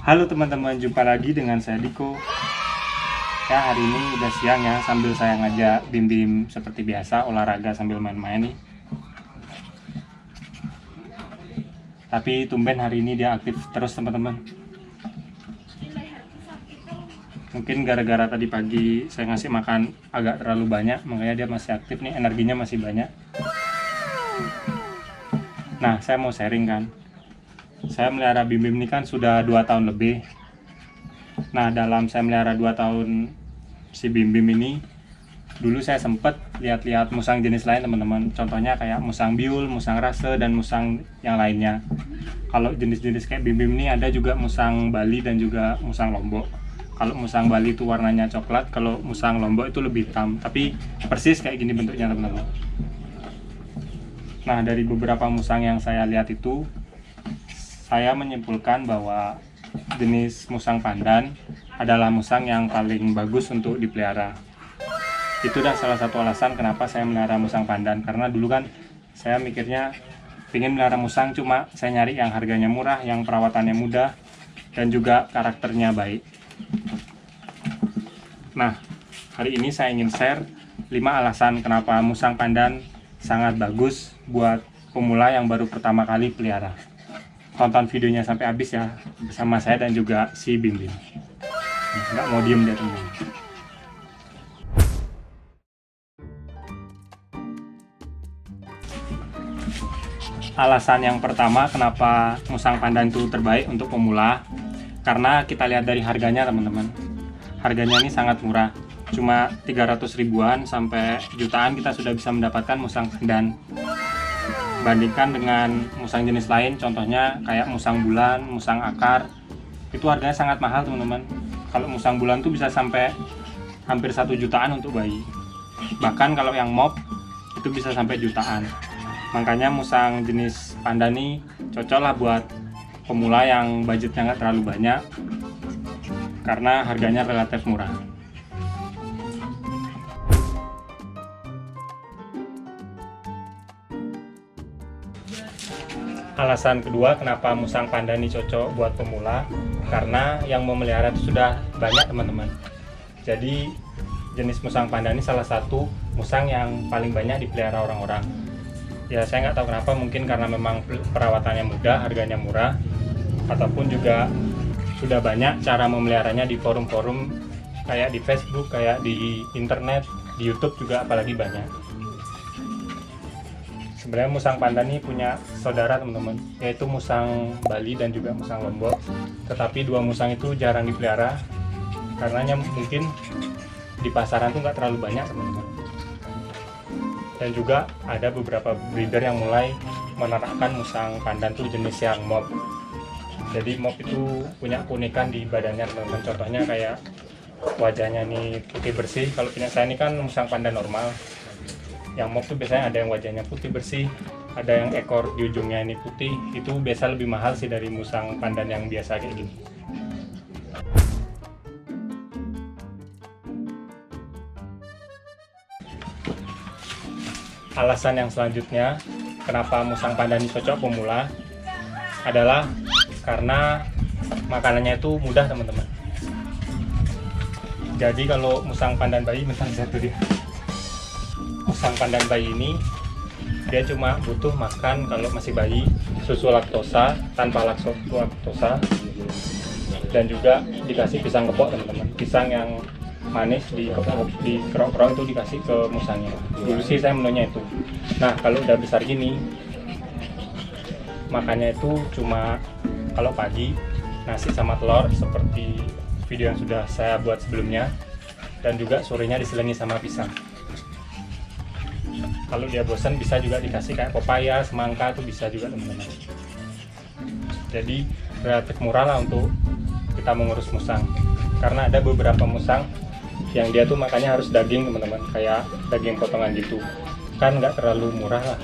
Halo teman-teman, jumpa lagi dengan saya Diko. Ya, hari ini udah siang ya, sambil saya ngajak Bim-Bim seperti biasa olahraga sambil main-main nih. Tapi tumben hari ini dia aktif terus teman-teman. Mungkin gara-gara tadi pagi saya ngasih makan agak terlalu banyak, makanya dia masih aktif nih, energinya masih banyak. Nah, saya mau sharing kan. Saya melihara Bim-Bim ini kan sudah 2 tahun lebih. Nah, dalam saya melihara 2 tahun si Bim-Bim ini, dulu saya sempat lihat-lihat musang jenis lain teman-teman. Contohnya kayak musang biul, musang rase, dan musang yang lainnya. Kalau jenis-jenis kayak Bim-Bim ini ada juga musang Bali dan juga musang Lombok. Kalau musang Bali itu warnanya coklat, kalau musang Lombok itu lebih hitam. Tapi persis kayak gini bentuknya teman-teman. Nah, dari beberapa musang yang saya lihat itu, saya menyimpulkan bahwa jenis musang pandan adalah musang yang paling bagus untuk dipelihara. Itu dah salah satu alasan kenapa saya melihara musang pandan, karena dulu kan saya mikirnya pengen melihara musang, cuma saya nyari yang harganya murah, yang perawatannya mudah, dan juga karakternya baik. Nah, hari ini saya ingin share 5 alasan kenapa musang pandan sangat bagus buat pemula yang baru pertama kali pelihara. Tonton videonya sampai habis ya, bersama saya dan juga si Bim-Bim. Nggak mau diem dia teman. Alasan yang pertama kenapa musang pandan itu terbaik untuk pemula, karena kita lihat dari harganya teman-teman. Harganya ini sangat murah, cuma 300 ribuan sampai jutaan kita sudah bisa mendapatkan musang pandan. Bandingkan dengan musang jenis lain, contohnya kayak musang bulan, musang akar, itu harganya sangat mahal teman-teman. Kalau musang bulan tuh bisa sampai hampir 1 jutaan untuk bayi. Bahkan kalau yang mop itu bisa sampai jutaan. Makanya musang jenis pandan ini cocok lah buat pemula yang budgetnya nggak terlalu banyak, karena harganya relatif murah. Alasan kedua kenapa musang pandan ini cocok buat pemula, karena yang memelihara itu sudah banyak teman-teman. Jadi jenis musang pandan ini salah satu musang yang paling banyak dipelihara orang-orang. Ya saya nggak tahu kenapa, mungkin karena memang perawatannya mudah, harganya murah, ataupun juga sudah banyak cara memeliharanya di forum-forum kayak di Facebook, kayak di internet, di YouTube juga apalagi banyak. Sebenarnya musang pandan ini punya saudara teman-teman, yaitu musang Bali dan juga musang Lombok. Tetapi dua musang itu jarang dipelihara, karena mungkin di pasaran tuh nggak terlalu banyak teman-teman. Dan juga ada beberapa breeder yang mulai menerapkan musang pandan tuh jenis yang mop. Jadi mop itu punya keunikan di badannya teman-teman. Contohnya kayak wajahnya ini putih bersih. Kalau punya saya ini kan musang pandan normal. Yang mop tuh biasanya ada yang wajahnya putih bersih, ada yang ekor di ujungnya ini putih. Itu biasa lebih mahal sih dari musang pandan yang biasa kayak gini. Alasan yang selanjutnya kenapa musang pandan ini cocok pemula adalah karena makanannya itu mudah teman-teman. Jadi kalau musang pandan bayi, bentar satu dia. Musang pandan bayi ini dia cuma butuh makan kalau masih bayi susu laktosa tanpa laktosa, dan juga dikasih pisang kepok teman-teman. Pisang yang manis di kerok-kerok itu dikasih ke musangnya. Dulu sih saya menunya itu. Nah kalau udah besar gini, makannya itu cuma kalau pagi nasi sama telur seperti video yang sudah saya buat sebelumnya, dan juga sorenya diselingi sama pisang. Kalau dia bosan bisa juga dikasih kayak pepaya, semangka, itu bisa juga teman-teman. Jadi relatif murah lah untuk kita mengurus musang, karena ada beberapa musang yang dia tuh makannya harus daging teman-teman, kayak daging potongan gitu, kan nggak terlalu murah lah.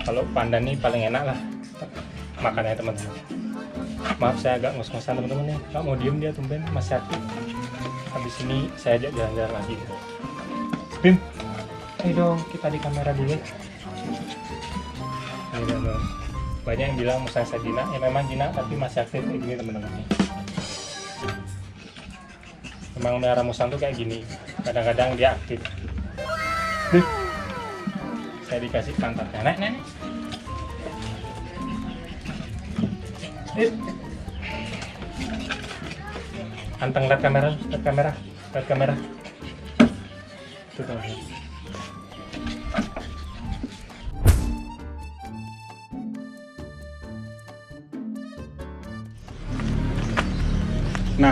Kalau pandan nih paling enak lah makannya teman-teman. Maaf saya agak ngos-ngosan teman-teman nih, nggak mau diem dia, tumben masih aktif. Habis ini saya ajak jalan-jalan lagi. Bim, ayo dong kita di kamera dulu. Ayo dong. Banyak yang bilang musang saya jinak, ya memang jinak tapi masih aktif kayak gini teman-teman. Memang melihara musang tuh kayak gini, kadang-kadang dia aktif. Saya dikasih pantatnya, nek. Anteng, lihat kamera. Tuh teman-teman. Nah,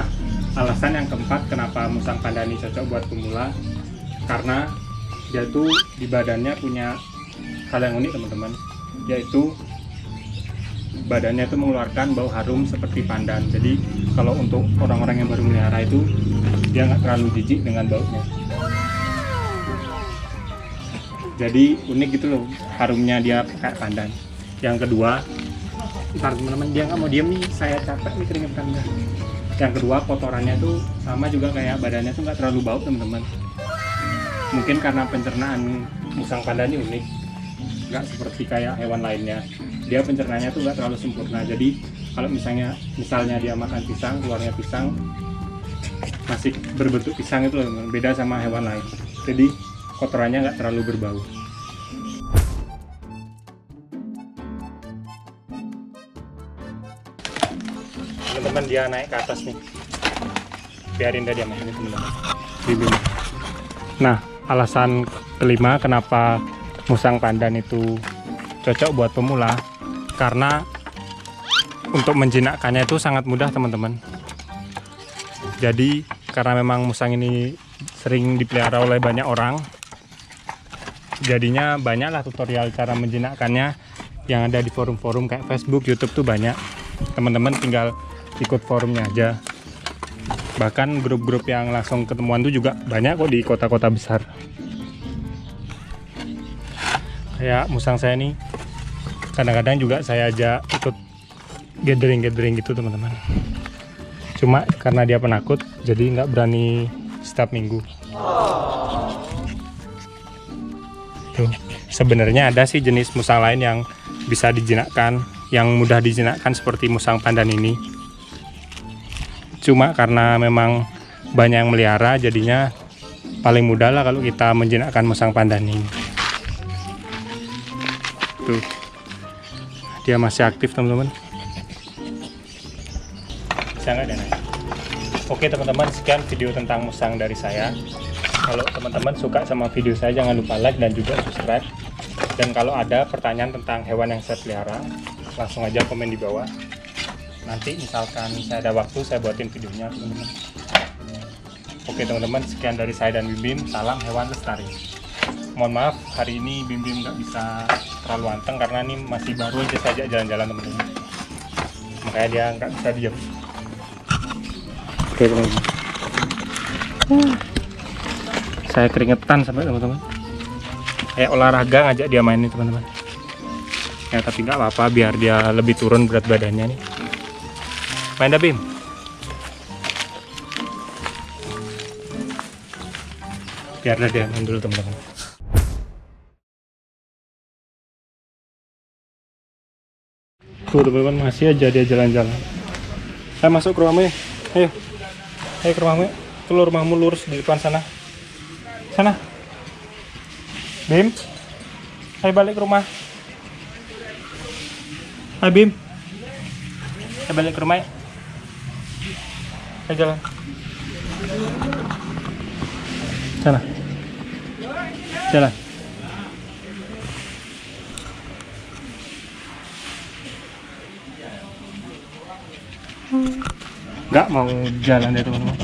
alasan yang keempat kenapa musang panda ini cocok buat pemula, karena dia tuh di badannya punya hal yang unik teman-teman, yaitu badannya itu mengeluarkan bau harum seperti pandan. Jadi kalau untuk orang-orang yang baru melihara itu dia nggak terlalu jijik dengan baunya. Jadi unik gitu loh, harumnya dia kayak pandan. Yang kedua, ntar teman-teman dia nggak mau diem nih, saya capek nih keringetan dah. Yang kedua, kotorannya tuh sama juga kayak badannya tuh nggak terlalu bau teman-teman. Mungkin karena pencernaan musang panda ini unik, nggak seperti kayak hewan lainnya. Dia pencernaannya tuh nggak terlalu sempurna. Jadi kalau misalnya dia makan pisang, keluarnya pisang masih berbentuk pisang itu loh, beda sama hewan lain. Jadi kotorannya nggak terlalu berbau. Teman-teman dia naik ke atas nih, biarin dia main ini teman-teman. Nah, alasan kelima kenapa musang pandan itu cocok buat pemula, karena untuk menjinakkannya itu sangat mudah teman-teman. Jadi karena memang musang ini sering dipelihara oleh banyak orang, jadinya banyaklah tutorial cara menjinakkannya yang ada di forum-forum kayak Facebook, YouTube tuh banyak. Teman-teman tinggal ikut forumnya aja. Bahkan grup-grup yang langsung ketemuan tuh juga banyak kok di kota-kota besar. Kayak musang saya nih, kadang-kadang juga saya ajak ikut gathering gitu teman-teman. Cuma karena dia penakut, jadi nggak berani setiap minggu. Tuh, sebenarnya ada sih jenis musang lain yang bisa dijinakkan, yang mudah dijinakkan seperti musang pandan ini. Cuma karena memang banyak yang melihara, jadinya paling mudah lah kalau kita menjinakkan musang pandan ini. Tuh, dia masih aktif teman-teman. Bisa nggak deh? Oke teman-teman, sekian video tentang musang dari saya. Kalau teman-teman suka sama video saya, jangan lupa like dan juga subscribe. Dan kalau ada pertanyaan tentang hewan yang saya pelihara, langsung aja komen di bawah. Nanti misalkan saya ada waktu, saya buatin videonya teman-teman. Oke teman-teman, sekian dari saya dan Bim Bim. Salam hewan lestari. Mohon maaf, hari ini Bim Bim nggak bisa terlalu anteng karena ini masih baru aja saya ajak jalan-jalan teman-teman. Makanya dia nggak bisa diam. Oke teman-teman. Saya keringetan sampai teman-teman. Olahraga ngajak dia main nih teman-teman. Ya tapi nggak apa-apa, biar dia lebih turun berat badannya nih. Main dah Bim. Biarlah dia main dulu teman-teman. Tuh teman-teman, masih aja dia jalan-jalan. Ayo masuk ke rumahmu ya. Ayo ke rumahmu ya. Tuh rumahmu lurus di depan sana. Sana. Bim. Ayo balik ke rumah. Ayo Bim. Ayo balik ke rumah ya. Ayo jalan. Sana. Jalan. Nggak mau jalan ya teman-teman.